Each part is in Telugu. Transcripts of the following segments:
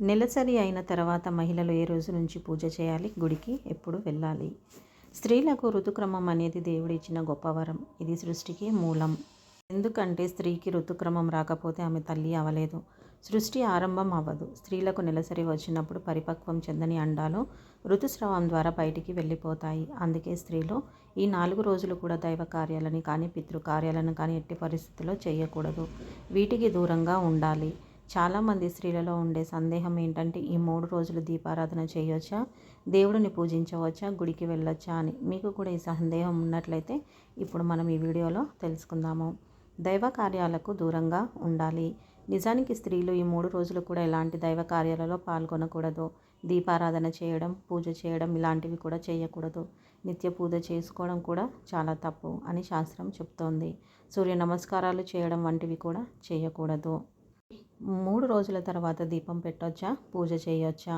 నెలసరి అయిన తర్వాత మహిళలు ఏ రోజు నుంచి పూజ చేయాలి, గుడికి ఎప్పుడు వెళ్ళాలి? స్త్రీలకు ఋతుక్రమం అనేది దేవుడు ఇచ్చిన గొప్ప వరం. ఇది సృష్టికి మూలం. ఎందుకంటే స్త్రీకి ఋతుక్రమం రాకపోతే ఆమె తల్లి అవలేదు, సృష్టి ఆరంభం అవ్వదు. స్త్రీలకు నెలసరి వచ్చినప్పుడు పరిపక్వం చెందని అండాలు ఋతుస్రావం ద్వారా బయటికి వెళ్ళిపోతాయి. అందుకే స్త్రీలు ఈ 4 రోజులు కూడా దైవ కార్యాలను కానీ పితృకార్యాలను కానీ ఎట్టి పరిస్థితుల్లో చేయకూడదు. వీటికి దూరంగా ఉండాలి. చాలామంది స్త్రీలలో ఉండే సందేహం ఏంటంటే ఈ 3 రోజులు దీపారాధన చేయొచ్చా, దేవుడిని పూజించవచ్చా, గుడికి వెళ్ళొచ్చా అని. మీకు కూడా ఈ సందేహం ఉన్నట్లయితే ఇప్పుడు మనం ఈ వీడియోలో తెలుసుకుందాము. దైవ కార్యాలకు దూరంగా ఉండాలి. నిజానికి స్త్రీలు ఈ 3 రోజులు కూడా ఎలాంటి దైవ కార్యాలలో పాల్గొనకూడదు. దీపారాధన చేయడం, పూజ చేయడం ఇలాంటివి కూడా చేయకూడదు. నిత్య పూజ చేసుకోవడం కూడా చాలా తప్పు అని శాస్త్రం చెప్తోంది. సూర్య నమస్కారాలు చేయడం వంటివి కూడా చేయకూడదు. 3 రోజుల తర్వాత దీపం పెట్టొచ్చా, పూజ చేయొచ్చా?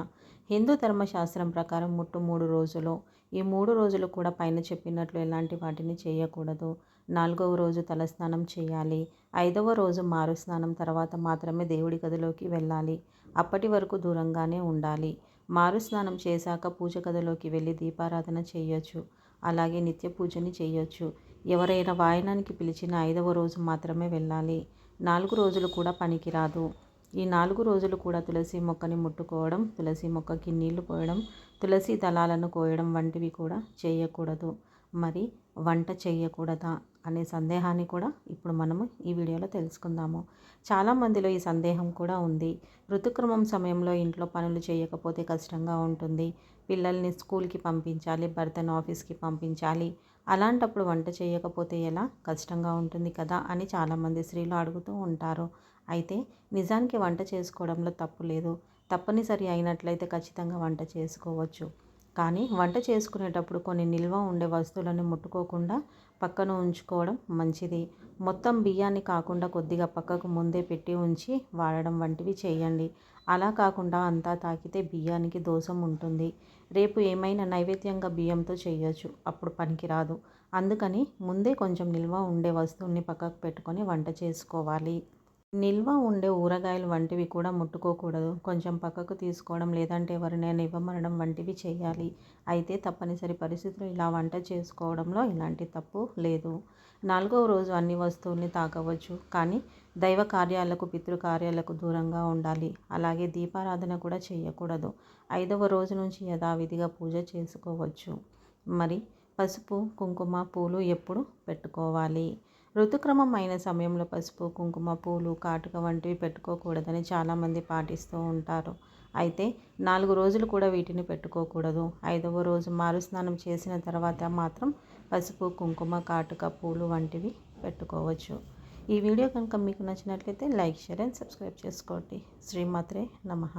హిందూ ధర్మశాస్త్రం ప్రకారం 3 రోజులు. ఈ 3 రోజులు కూడా పైన చెప్పినట్లు ఎలాంటి వాటిని చేయకూడదు. 4వ రోజు తలస్నానం చేయాలి. 5వ రోజు మారు స్నానం తర్వాత మాత్రమే దేవుడి గదిలోకి వెళ్ళాలి. అప్పటి వరకు దూరంగానే ఉండాలి. మారు స్నానం చేశాక పూజ గదిలోకి వెళ్ళి దీపారాధన చేయొచ్చు. అలాగే నిత్య పూజని చేయొచ్చు. ఎవరైనా వాయనానికి పిలిచిన 5వ రోజు మాత్రమే వెళ్ళాలి. 4 రోజులు కూడా పనికిరాదు. ఈ 4 రోజులు కూడా తులసి మొక్కని ముట్టుకోవడం, తులసి మొక్కకి నీళ్లు పోయడం, తులసి దళాలను కోయడం వంటివి కూడా చేయకూడదు. మరి వంట చేయకూడదా అనే సందేహాన్ని కూడా ఇప్పుడు మనము ఈ వీడియోలో తెలుసుకుందాము. చాలామందిలో ఈ సందేహం కూడా ఉంది. ఋతుక్రమం సమయంలో ఇంట్లో పనులు చేయకపోతే కష్టంగా ఉంటుంది. పిల్లల్ని స్కూల్కి పంపించాలి, భర్తను ఆఫీస్కి పంపించాలి. అలాంటప్పుడు వంట చేయకపోతే ఎలా, కష్టంగా ఉంటుంది కదా అని చాలామంది స్త్రీలు అడుగుతూ ఉంటారు. అయితే నిజానికి వంట చేసుకోవడంలో తప్పు లేదు. తప్పనిసరి అయినట్లయితే ఖచ్చితంగా వంట చేసుకోవచ్చు. కానీ వంట చేసుకునేటప్పుడు కొన్ని నిల్వ ఉండే వస్తువులను ముట్టుకోకుండా పక్కన ఉంచుకోవడం మంచిది. మొత్తం బియ్యాన్ని కాకుండా కొద్దిగా పక్కకు ముందే పెట్టి ఉంచి వాడడం వంటివి చేయండి. అలా కాకుండా అంతా తాకితే బియ్యానికి దోషం ఉంటుంది. రేపు ఏమైనా నైవేద్యంగా బియ్యంతో చేయొచ్చు, అప్పుడు పనికిరాదు. అందుకని ముందే కొంచెం నిల్వ ఉండే వస్తువుల్ని పక్కకు పెట్టుకొని వంట చేసుకోవాలి. నిల్వ ఉండే ఊరగాయలు వంటివి కూడా ముట్టుకోకూడదు. కొంచెం పక్కకు తీసుకోవడం, లేదంటే ఎవరినైనా ఇవ్వమనడం వంటివి చేయాలి. అయితే తప్పనిసరి పరిస్థితుల్లో ఇలా వంట చేసుకోవడంలో ఎలాంటి తప్పు లేదు. 4వ రోజు అన్ని వస్తువుల్ని తాకవచ్చు, కానీ దైవ కార్యాలకు పితృకార్యాలకు దూరంగా ఉండాలి. అలాగే దీపారాధన కూడా చేయకూడదు. 5వ రోజు నుంచి యథావిధిగా పూజ చేసుకోవచ్చు. మరి పసుపు, కుంకుమ, పూలు ఎప్పుడు పెట్టుకోవాలి? ఋతుక్రమం అయిన సమయంలో పసుపు, కుంకుమ, పూలు, కాటుక వంటివి పెట్టుకోకూడదని చాలామంది పాటిస్తూ ఉంటారు. అయితే 4 రోజులు కూడా వీటిని పెట్టుకోకూడదు. 5వ రోజు మారుస్నానం చేసిన తర్వాత మాత్రం పసుపు, కుంకుమ, కాటుక, పూలు వంటివి పెట్టుకోవచ్చు. ఈ వీడియో కనుక మీకు నచ్చినట్లయితే లైక్, షేర్ అండ్ సబ్స్క్రైబ్ చేసుకోండి. శ్రీమాత్రే నమః.